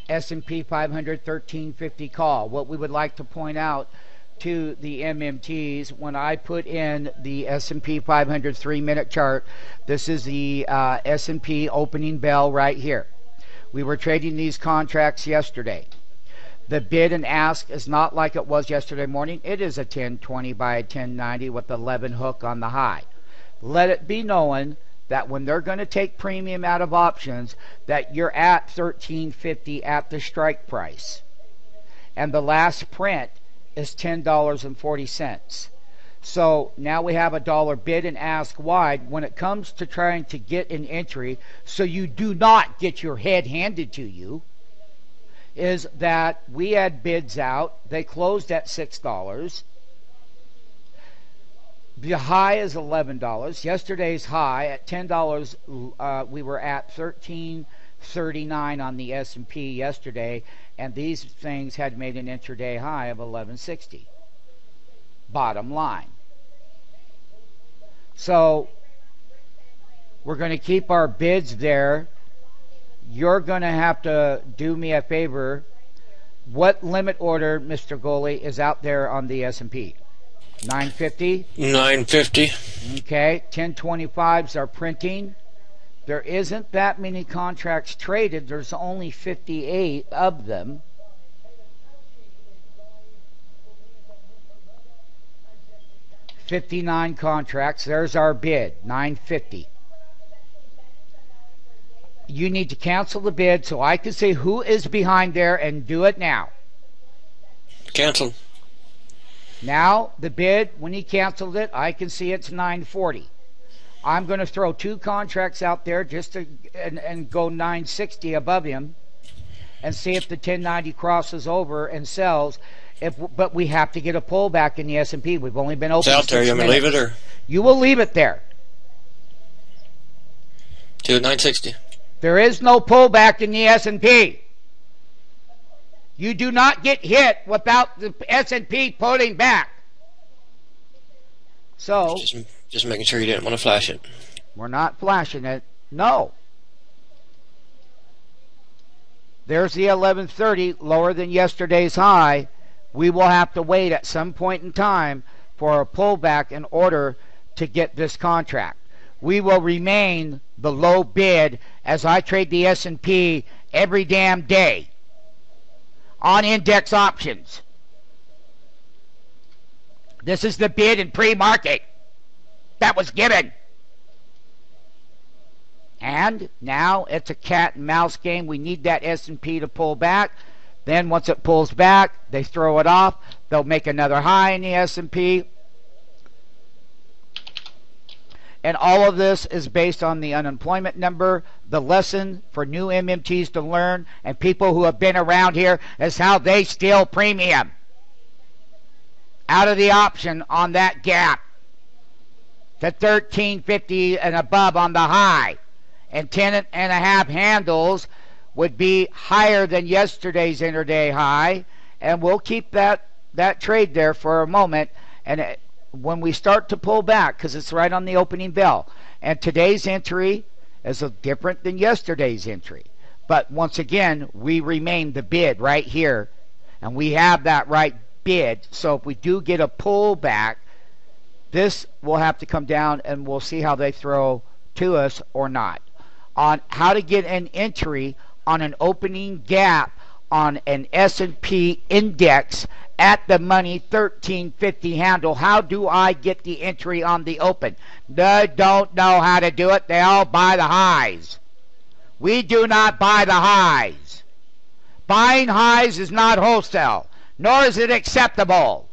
S&P 500 1350 call. What we would like to point out to the MMTs, when I put in the S&P 500 3-minute chart, this is the S&P opening bell right here. We were trading these contracts yesterday. The bid and ask is not like it was yesterday morning. It is a 1020 by a 1090 with 11 hook on the high. Let it be known that when they're going to take premium out of options, that you're at 1350 at the strike price. And the last print is $10.40. So now we have a dollar bid and ask wide when it comes to trying to get an entry so you do not get your head handed to you, is that we had bids out. They closed at $6. The high is $11. Yesterday's high at $10, we were at $13.39 on the S&P yesterday, and these things had made an intraday high of $11.60. Bottom line. So we're going to keep our bids there. You're going to have to do me a favor. What limit order, Mr. Goalie, is out there on the S&P? 950? 950. Okay. 1025s are printing. There isn't that many contracts traded. There's only 58 of them. $59 contracts. There's our bid, 950. You need to cancel the bid so I can see who is behind there and do it now. Cancel. Now, the bid, when he canceled it, I can see it's 940. I'm going to throw 2 contracts out there just to and go 960 above him and see if the 1090 crosses over and sells. But we have to get a pullback in the S&P. We've only been open. It's out there. You want me to leave it, or you will leave it there? To 960. There is no pullback in the S&P. You do not get hit without the S&P pulling back. So just making sure you didn't want to flash it. We're not flashing it. No. There's the 1130, lower than yesterday's high. We will have to wait at some point in time for a pullback in order to get this contract. We will remain the low bid as I trade the S&P every damn day on index options. This is the bid in pre-market that was given. And now it's a cat and mouse game. We need that S&P to pull back. Then once it pulls back, they throw it off. They'll make another high in the S&P. And all of this is based on the unemployment number. The lesson for new MMTs to learn and people who have been around here is how they steal premium out of the option on that gap to 1350 and above on the high. And 10.5 handles would be higher than yesterday's intraday high. And we'll keep that trade there for a moment. And when we start to pull back, because it's right on the opening bell, and today's entry is different than yesterday's entry, but once again we remain the bid right here, and we have that right bid. So if we do get a pullback, this will have to come down, and we'll see how they throw to us or not. On how to get an entry on an opening gap on an S&P index at the money 1350 handle. How do I get the entry on the open? They don't know how to do it. They all buy the highs. We do not buy the highs. Buying highs is not wholesale, nor is it acceptable.